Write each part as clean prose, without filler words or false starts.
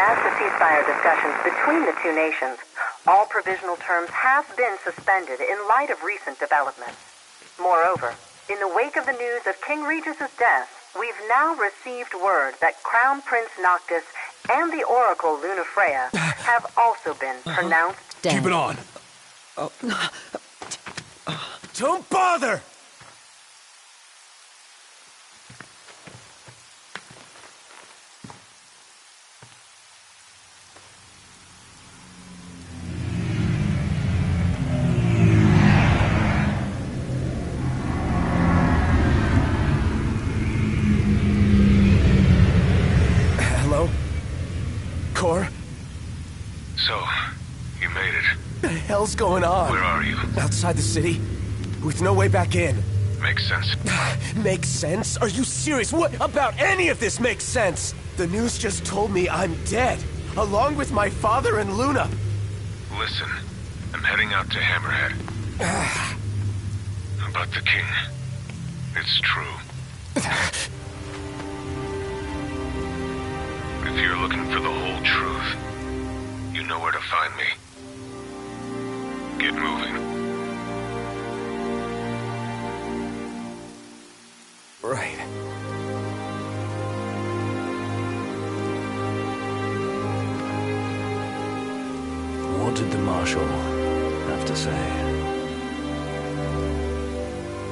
As the ceasefire discussions between the two nations, all provisional terms have been suspended in light of recent developments. Moreover, in the wake of the news of King Regis's death, we've now received word that Crown Prince Noctis and the Oracle Lunafreya have also been pronounced dead. Keep it on. Don't bother! So, you made it. What the hell's going on? Where are you? Outside the city, with no way back in. Makes sense. Makes sense? Are you serious? What about any of this makes sense? The news just told me I'm dead, along with my father and Luna. Listen, I'm heading out to Hammerhead. About the king. It's true. If you're looking for the whole truth, you know where to find me. Get moving. Right. What did the Marshal have to say?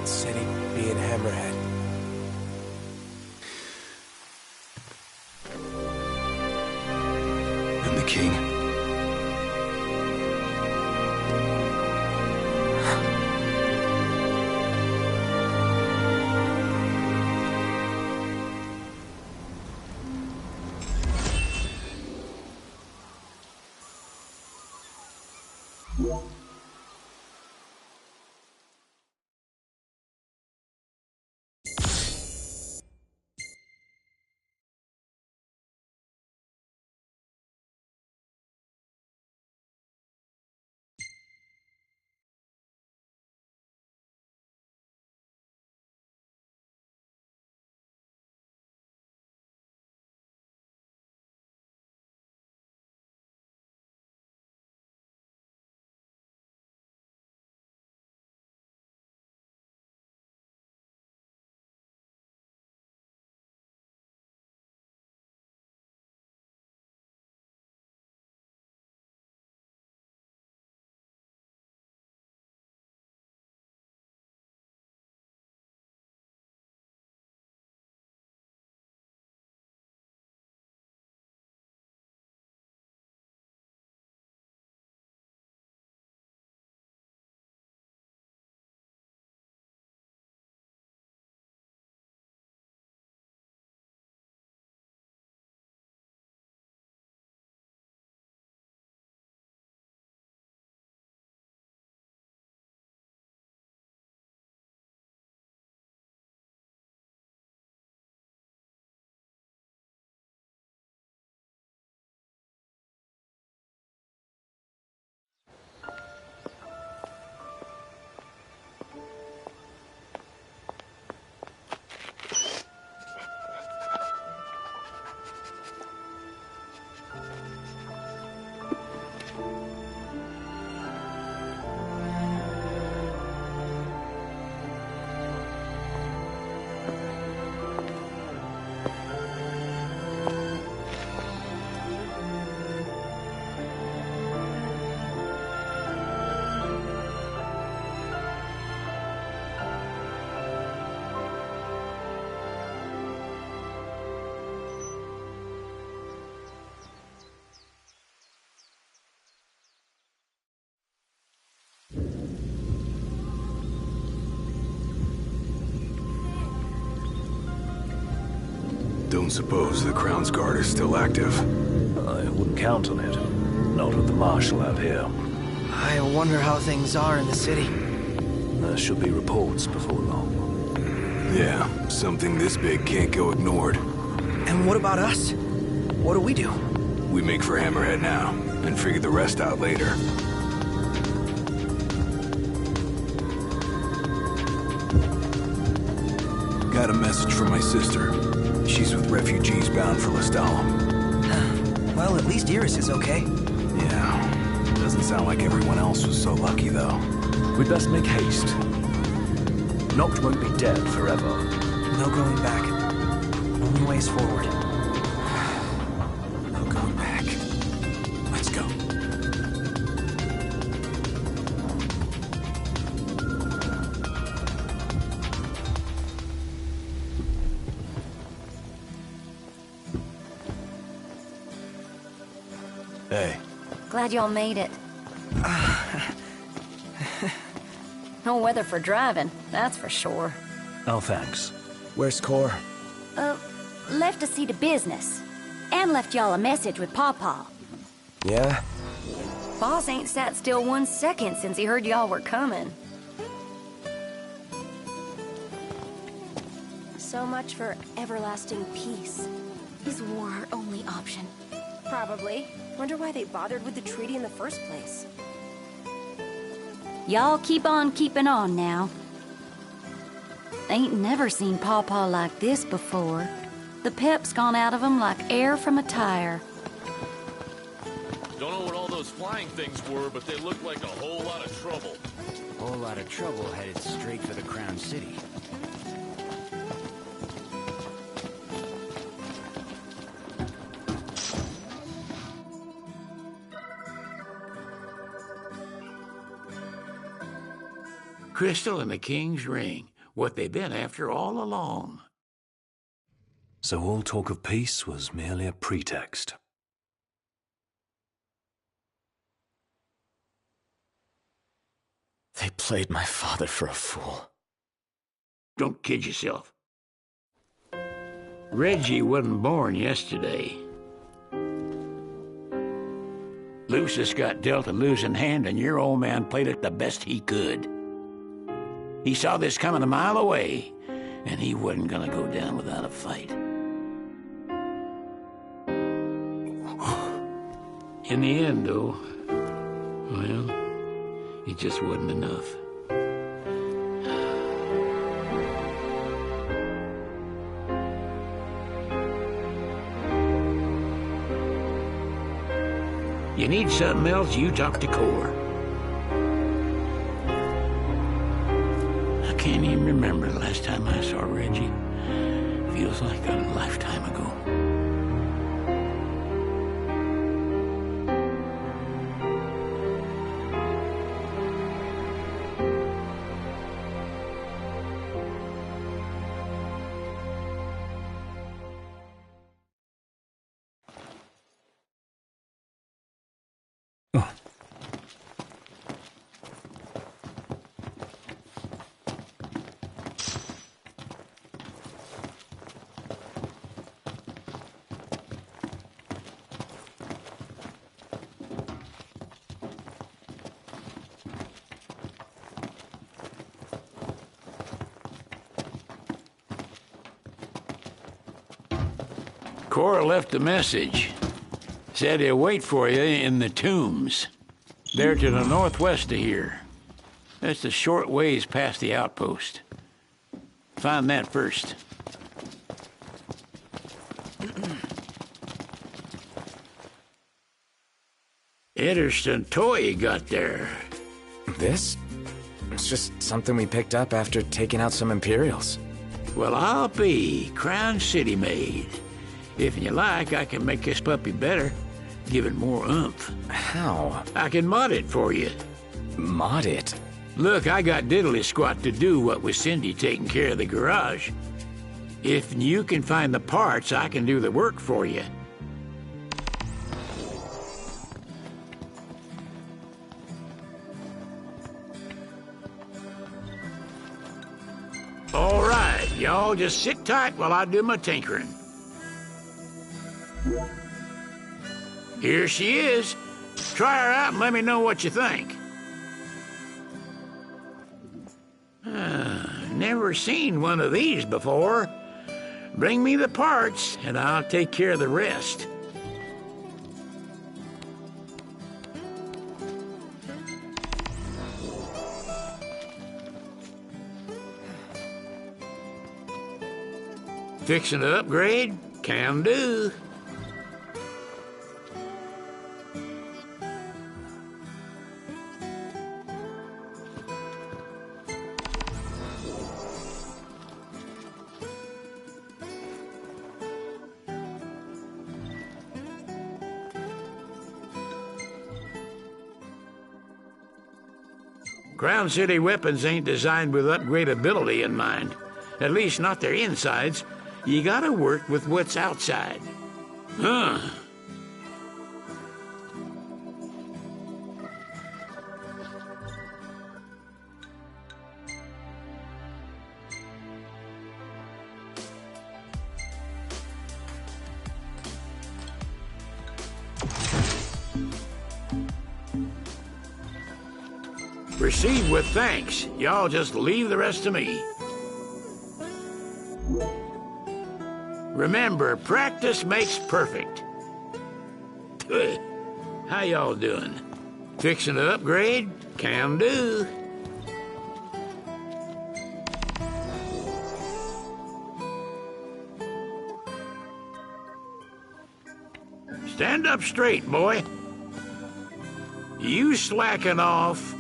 Said he'd be in Hammerhead. And the king? Don't suppose the Crown's Guard is still active? I wouldn't count on it. Not with the Marshal out here. I wonder how things are in the city. There should be reports before long. Yeah, something this big can't go ignored. And what about us? What do we do? We make for Hammerhead now, and figure the rest out later. Got a message from my sister. She's with refugees bound for Lestallum. Well, at least Iris is okay. Yeah. Doesn't sound like everyone else was so lucky, though. We'd best make haste. Noct won't be dead forever. No going back. Only ways forward. No going back. Let's go. Hey. Glad y'all made it. No weather for driving, that's for sure. Oh, thanks. Where's Core? Left to see to business. And left y'all a message with Pawpaw. Yeah? Boss ain't sat still 1 second since he heard y'all were coming. So much for everlasting peace. Is war our only option? Probably. Wonder why they bothered with the treaty in the first place. Y'all keep on keeping on now. Ain't never seen Pawpaw like this before. The pep's gone out of him like air from a tire. Don't know what all those flying things were, but they looked like a whole lot of trouble. Whole lot of trouble headed straight for the Crown City. Crystal and the King's Ring, what they've been after all along. So all talk of peace was merely a pretext. They played my father for a fool. Don't kid yourself. Reggie wasn't born yesterday. Lucius got dealt a losing hand, and your old man played it the best he could. He saw this coming a mile away, and he wasn't gonna go down without a fight. In the end, though, well, it just wasn't enough. You need something else, you talk to Core. I can't even remember the last time I saw Reggie. Feels like a lifetime ago. Cora left a message. Said he'll wait for you in the tombs. They're to the northwest of here. That's a short ways past the outpost. Find that first. Interesting toy you got there. This? It's just something we picked up after taking out some Imperials. Well, I'll be Crown City made. If you like, I can make this puppy better. Give it more oomph. How? I can mod it for you. Mod it? Look, I got diddly squat to do what with Cindy taking care of the garage. If you can find the parts, I can do the work for you. All right, y'all just sit tight while I do my tinkering. Here she is. Try her out and let me know what you think. Never seen one of these before. Bring me the parts, and I'll take care of the rest. Fixing to upgrade? Can do. Crown City weapons ain't designed with upgradability in mind. At least not their insides. You gotta work with what's outside. Huh. Proceed with thanks. Y'all just leave the rest to me. Remember, practice makes perfect. How y'all doing? Fixing to upgrade? Can do. Stand up straight, boy. You slacking off.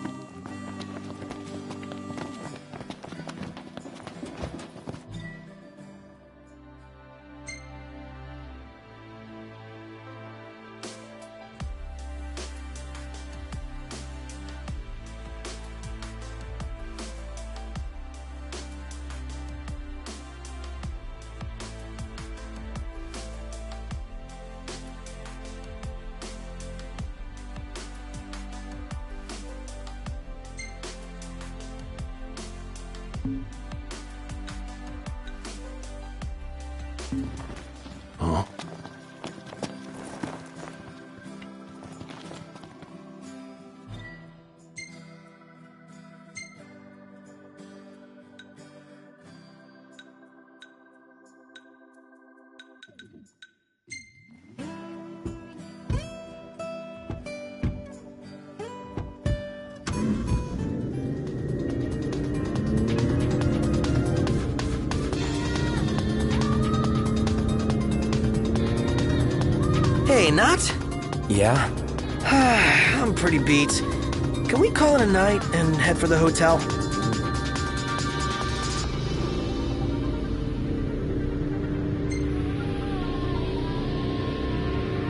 Huh? Hey, Nott? Yeah? I'm pretty beat. Can we call it a night and head for the hotel?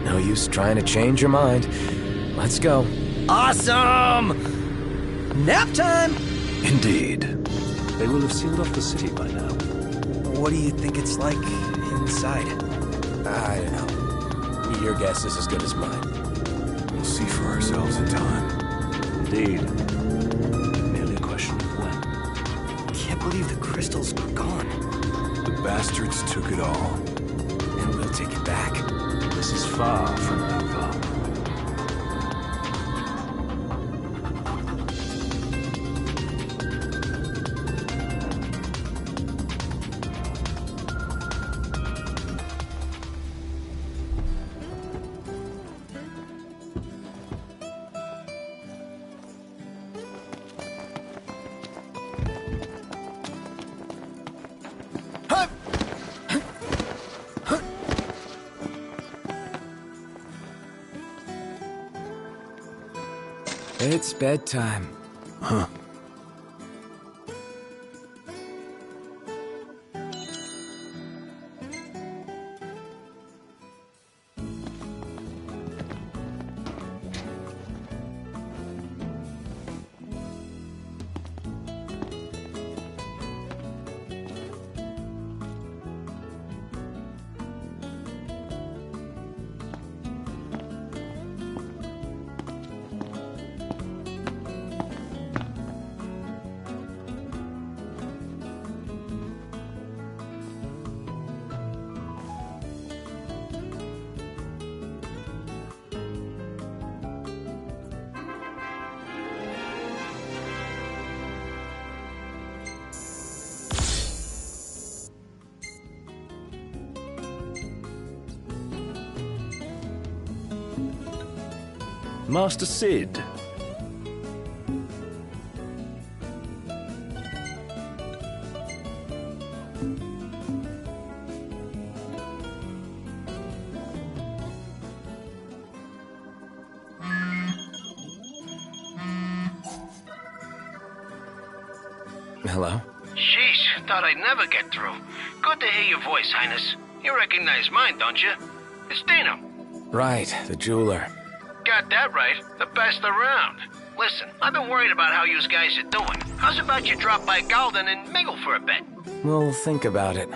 No use trying to change your mind. Let's go. Awesome! Nap time! Indeed. They will have sealed off the city by now. What do you think it's like inside? I don't know. Your guess is as good as mine. We'll see for ourselves in time. Indeed. Merely a question of when. Can't believe the crystals are gone. The bastards took it all. And we'll take it back. This is far from over. It's bedtime. Huh. Master Sid. Hello? Sheesh, thought I'd never get through. Good to hear your voice, Highness. You recognize mine, don't you? It's Dino. Right, the jeweler. Got that right. The best around. Listen, I've been worried about how you guys are doing. How's about you drop by Galden and mingle for a bit? We'll think about it.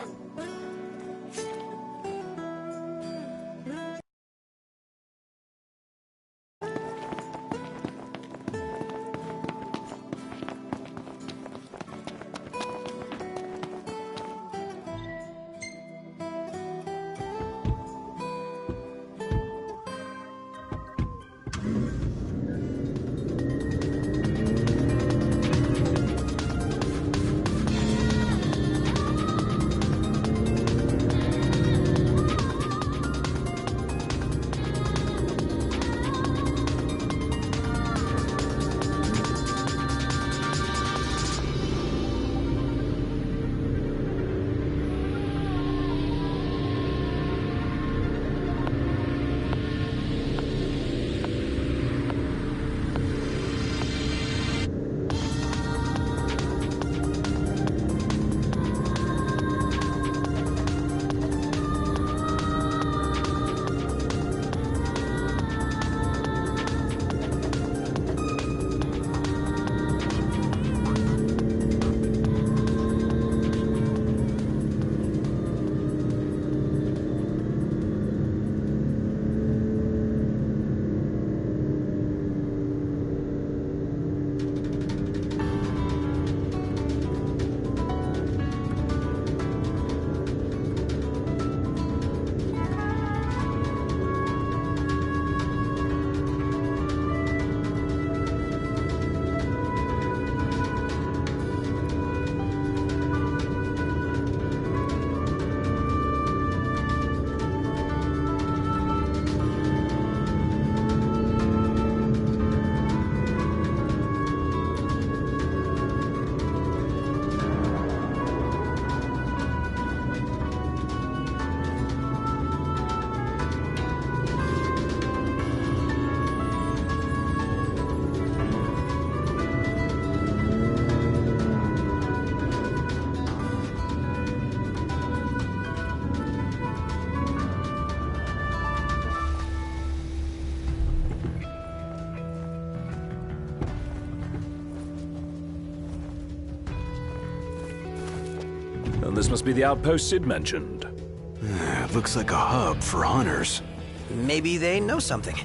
And this must be the outpost Sid mentioned. It looks like a hub for hunters. Maybe they know something.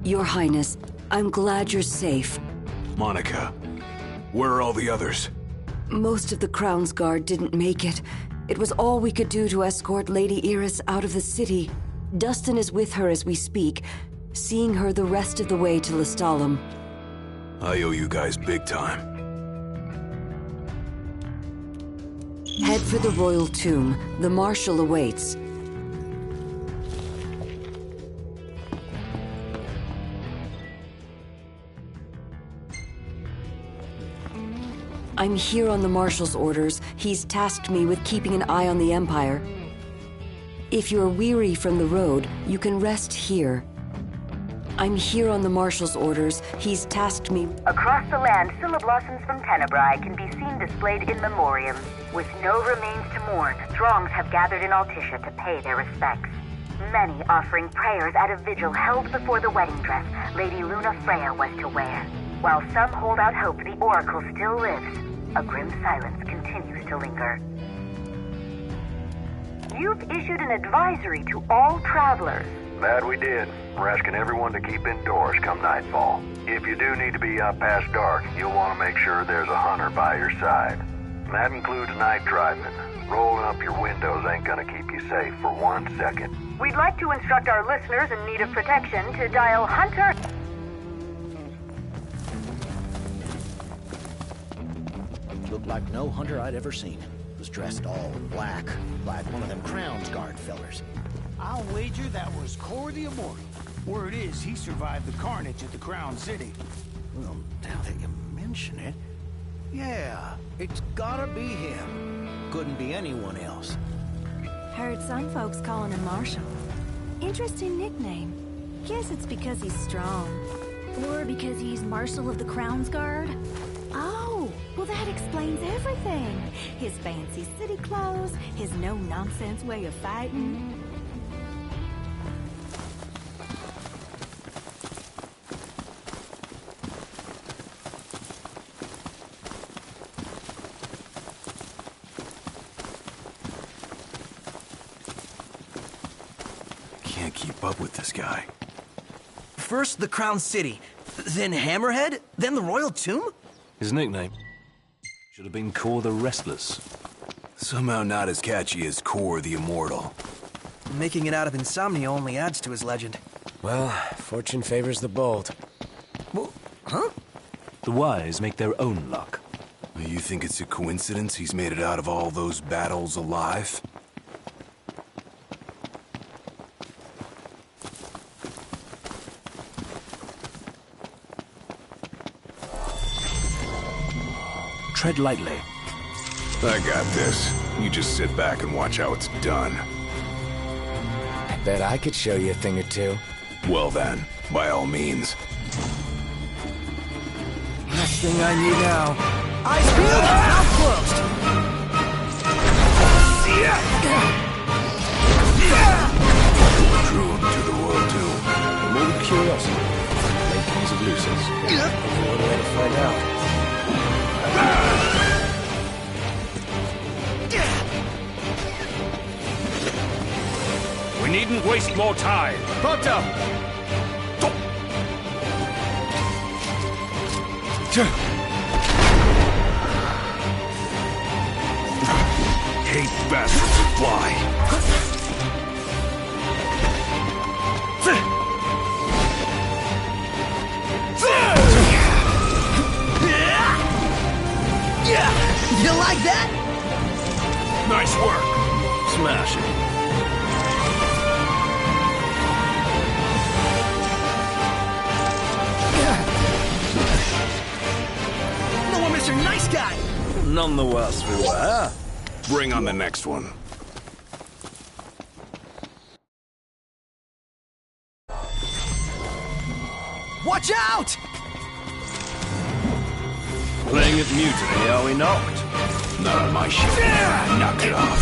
Your Highness, I'm glad you're safe. Monica, where are all the others? Most of the Crown's Guard didn't make it. It was all we could do to escort Lady Iris out of the city. Dustin is with her as we speak, seeing her the rest of the way to Lestalem. I owe you guys big time. Head for the Royal Tomb. The Marshal awaits. I'm here on the Marshal's orders. He's tasked me with keeping an eye on the Empire. If you're weary from the road, you can rest here. I'm here on the Marshal's orders. He's tasked me... Across the land, Scylla blossoms from Tenebrae can be seen displayed in memoriam. With no remains to mourn, throngs have gathered in Altissia to pay their respects. Many offering prayers at a vigil held before the wedding dress Lady Luna Freya was to wear. While some hold out hope the Oracle still lives, a grim silence continues to linger. You've issued an advisory to all travelers. That we did. We're asking everyone to keep indoors come nightfall. If you do need to be up past dark, you'll want to make sure there's a hunter by your side. And that includes night driving. Rolling up your windows ain't gonna keep you safe for 1 second. We'd like to instruct our listeners in need of protection to dial Hunter. Looked like no hunter I'd ever seen. Was dressed all in black, like one of them Crown's Guard fellers. I'll wager that was Cor the Immortal. Word is, he survived the carnage at the Crown City. Well, now that you mention it, yeah, it's gotta be him. Couldn't be anyone else. Heard some folks calling him Marshall. Interesting nickname. Guess it's because he's strong. Or because he's Marshal of the Crown's Guard. Oh, well that explains everything. His fancy city clothes, his no-nonsense way of fighting. Can't keep up with this guy. First the Crown City, then Hammerhead, then the Royal Tomb? His nickname should have been Cor the Restless. Somehow not as catchy as Cor the Immortal. Making it out of insomnia only adds to his legend. Well, fortune favors the bold. Well, huh? The wise make their own luck. You think it's a coincidence he's made it out of all those battles alive? Tread lightly. I got this. You just sit back and watch how it's done. I bet I could show you a thing or two. Well then, by all means. Last thing I need now. Eyes peeled, mouth closed. Drew him to the Royal Tomb. A morbid curiosity. Makings of nuisance. Only one way to find out. We needn't waste more time. Pronto! Hate bastards who fly. You like that? Nice work. Smash it. No, Mr. Nice Guy. None the worse for wear. Bring on the next one. Watch out! Playing at mutiny, are we not? Not on my ship. Knock it off.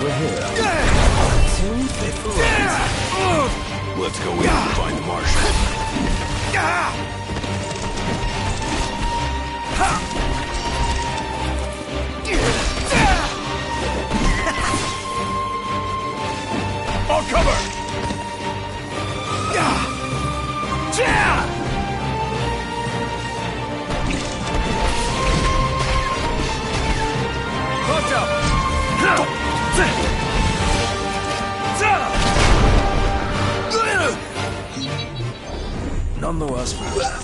We're here. Too fit for Let's go in and find the Marshal. I'll cover! None the worse for wear.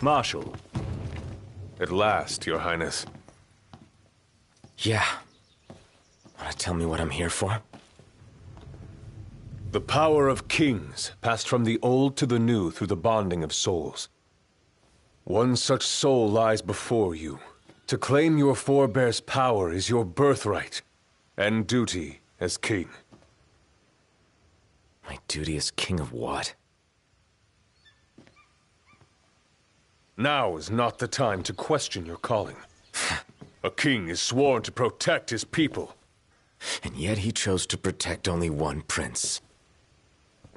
Marshal. At last, Your Highness. Yeah. Wanna tell me what I'm here for? The power of kings passed from the old to the new through the bonding of souls. One such soul lies before you. To claim your forebear's power is your birthright and duty as king. My duty as king of what? Now is not the time to question your calling. A king is sworn to protect his people. And yet he chose to protect only one prince.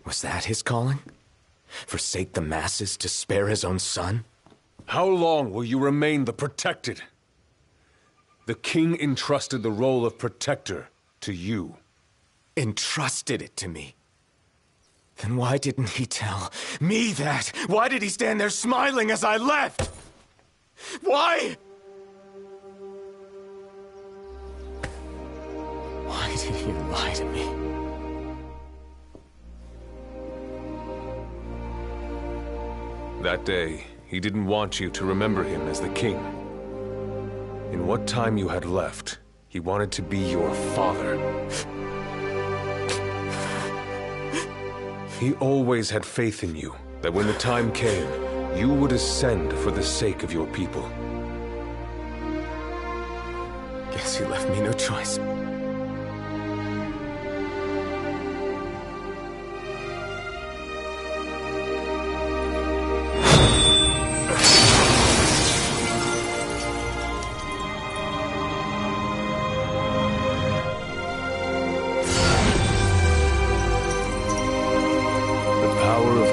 Was that his calling? Forsake the masses to spare his own son? How long will you remain the protected? The king entrusted the role of protector to you. Entrusted it to me? Then why didn't he tell me that? Why did he stand there smiling as I left? Why? Why did he lie to me? That day, he didn't want you to remember him as the king. In what time you had left, he wanted to be your father. He always had faith in you, that when the time came, you would ascend for the sake of your people. Guess he left me no choice.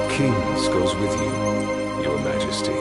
Kings goes with you, Your Majesty.